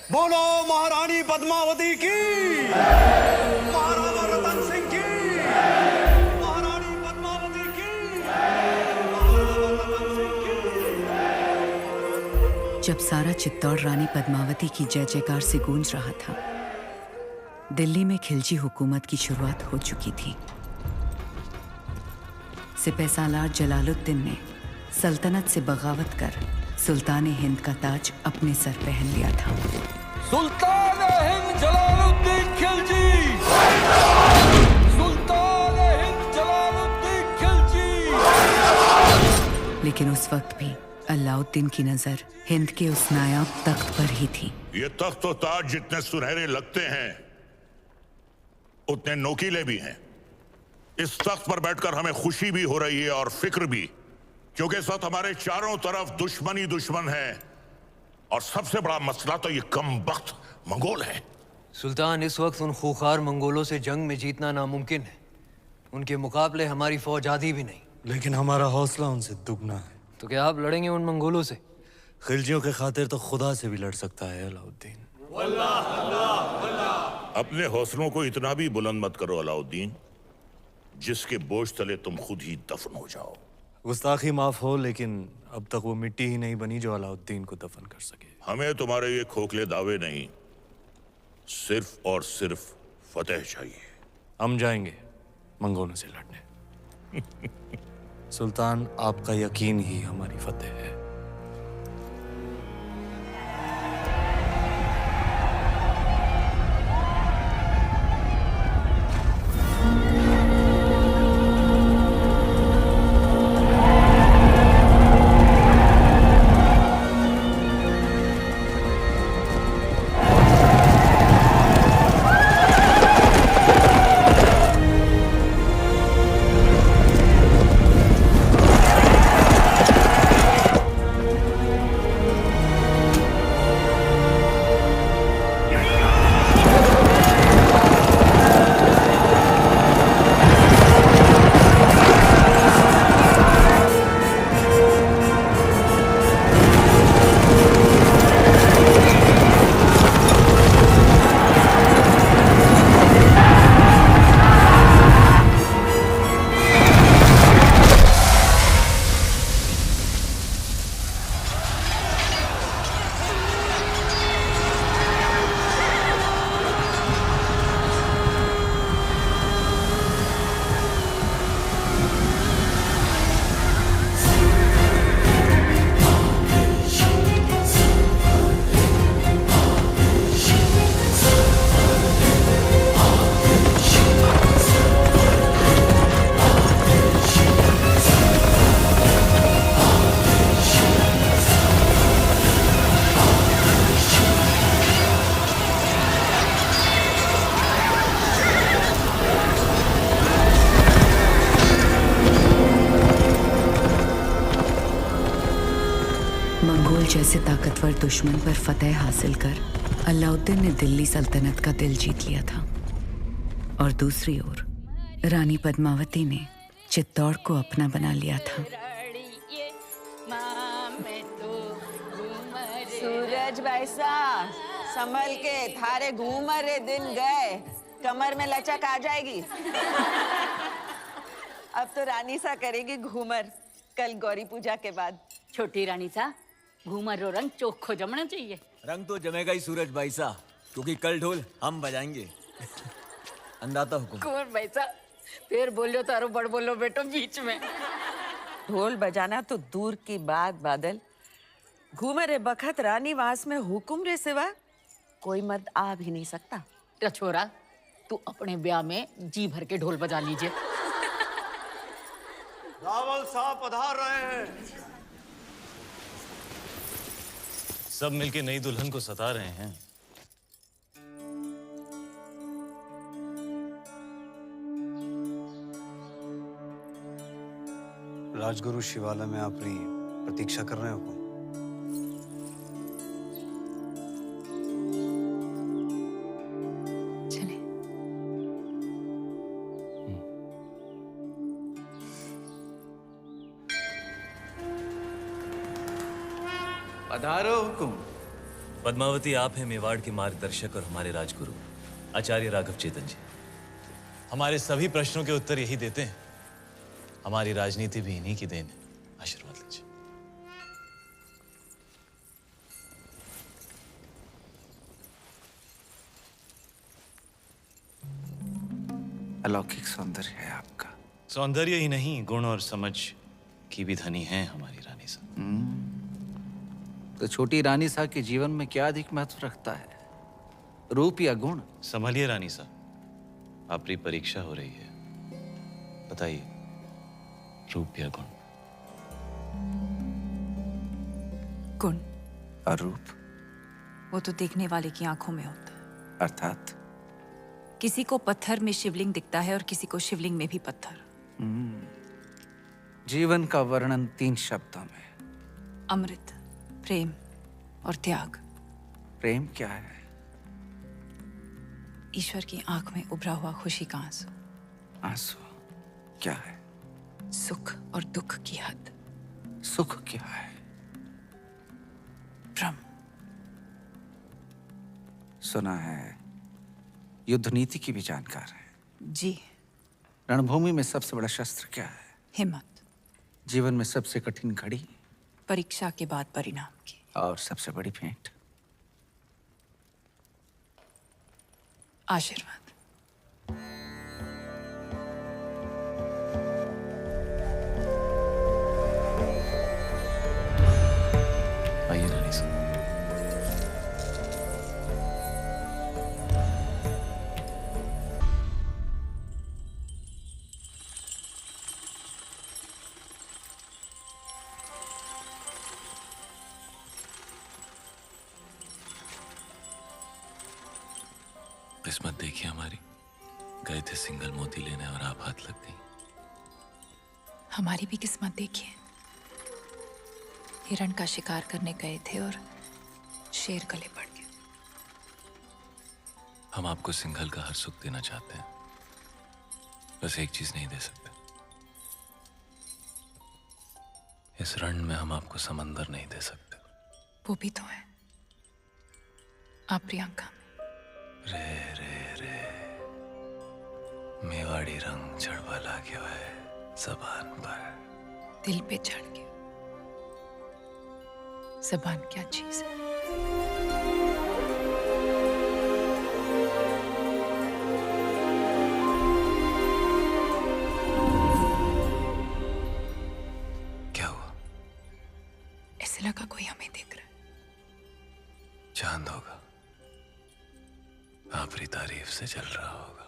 बोलो महारानी पद्मावती की, महाराजा रतन सिंह की, महारानी पद्मावती की, महाराजा रतन सिंह की। जब सारा चित्तौड़ रानी पद्मावती की जय जयकार से गूंज रहा था, दिल्ली में खिलजी हुकूमत की शुरुआत हो चुकी थी। सिपहसालार जलालुद्दीन ने सल्तनत से बगावत कर सुल्तान हिंद का ताज अपने सर पहन लिया था। सुल्तान हिंद जलालुद्दीन खिलजी, सुल्तान हिंद जलालुद्दीन खिलजी। लेकिन उस वक्त भी अलाउद्दीन की नजर हिंद के उस नायाब तख्त पर ही थी। ये तख्त और ताज जितने सुनहरे लगते हैं उतने नोकीले भी हैं। इस तख्त पर बैठकर हमें खुशी भी हो रही है और फिक्र भी, क्योंकि इस वक्त हमारे चारों तरफ दुश्मन ही दुश्मन है। और सबसे बड़ा मसला तो ये कमबख्त मंगोल है। सुल्तान, इस वक्त उन खूंखार मंगोलों से जंग में जीतना नामुमकिन है। उनके मुकाबले हमारी फौज आधी भी नहीं। लेकिन हमारा हौसला उनसे दुगना है। तो क्या आप लड़ेंगे उन मंगोलों से? खिलजियों के खातिर तो खुदा से भी लड़ सकता है अलाउद्दीन। अपने हौसलों को इतना भी बुलंद मत करो अलाउद्दीन, जिसके बोझ तले तुम खुद ही दफन हो जाओ। गुस्ताखी माफ हो, लेकिन अब तक वो मिट्टी ही नहीं बनी जो अलाउद्दीन को दफन कर सके। हमें तुम्हारे ये खोखले दावे नहीं, सिर्फ और सिर्फ फतेह चाहिए। हम जाएंगे मंगोलों से लड़ने। सुल्तान, आपका यकीन ही हमारी फतेह है। मंगोल जैसे ताकतवर दुश्मन पर फतेह हासिल कर अलाउद्दीन ने दिल्ली सल्तनत का दिल जीत लिया था, और दूसरी ओर रानी पद्मावती ने चित्तौड़ को अपना बना लिया था। सूरज भाईसा, संभल के, थारे घूमरे दिन गए, कमर में लचक आ जाएगी। अब तो रानी सा करेगी घूमर, कल गौरी पूजा के बाद। छोटी रानी सा, घूमर रो रंग चोखो जमना चाहिए। रंग तो जमेगा ही सूरज भाई सा, क्योंकि कल ढोल हम बजाएंगे। अंदाता हुकुम। कुंवर भाई सा, फिर बोलो तारो बड़ बोलो बेटो बीच में। ढोल बजाना तो दूर की बात बादल, घूमरे बखत रानी वास में हुकुम रे सिवा कोई मर्द आ भी नहीं सकता। तो छोरा, तू अपने ब्याह में जी भर के ढोल बजा लीजिए। रावल साहब पधार रहे हैं। सब मिलके नई दुल्हन को सता रहे हैं। राजगुरु शिवालय में अपनी प्रतीक्षा कर रहे हो। चले। पधारो हुकुम। पद्मावती, आप हैं मेवाड़ के मार्गदर्शक और हमारे राजगुरु आचार्य राघव चेतन जी। हमारे सभी प्रश्नों के उत्तर यही देते हैं। हमारी राजनीति भी इन्हीं की देन है। आशीर्वाद लीजिए। अलौकिक सौंदर्य है आपका। सौंदर्य ही नहीं, गुण और समझ की भी धनी है हमारी रानी साहब। तो छोटी रानी साहब के जीवन में क्या अधिक महत्व रखता है, रूप या गुण? संभलिए रानी साहब, आपकी परीक्षा हो रही है। बताइए, रूप या गुण? गुण और रूप? वो तो देखने वाले की आंखों में होता है। अर्थात किसी को पत्थर में शिवलिंग दिखता है और किसी को शिवलिंग में भी पत्थर। जीवन का वर्णन 3 शब्दों में। अमृत, प्रेम और त्याग। प्रेम क्या है? ईश्वर की आंख में उभरा हुआ खुशी का आंसू। आंसू क्या है? सुख और दुख की हद। सुख क्या है? भ्रम। सुना है युद्ध नीति की भी जानकार है। जी। रणभूमि में सबसे बड़ा शस्त्र क्या है? हिम्मत। जीवन में सबसे कठिन घड़ी? परीक्षा के बाद परिणाम की। और सबसे बड़ी भेंट? आशीर्वाद। आइए रानी साहब। किस्मत देखी हमारी, गए थे सिंगल मोती लेने और आप हाथ लग गई। हमारी भी किस्मत देखिए, हिरण का शिकार करने गए थे और शेर गले पड़ गया। हम आपको सिंघल का हर सुख देना चाहते हैं, बस एक चीज नहीं दे सकते। इस रण में हम आपको समंदर नहीं दे सकते। वो भी तो है आप प्रियंका। रे रे रे मेवाड़ी रंग चढ़वा लाग्यो है जबान पर। दिल पे चढ़ के। जबान क्या चीज है? क्या हुआ? ऐसे लगा कोई हमें देख रहा है। चांद होगा, आपकी तारीफ से चल रहा होगा।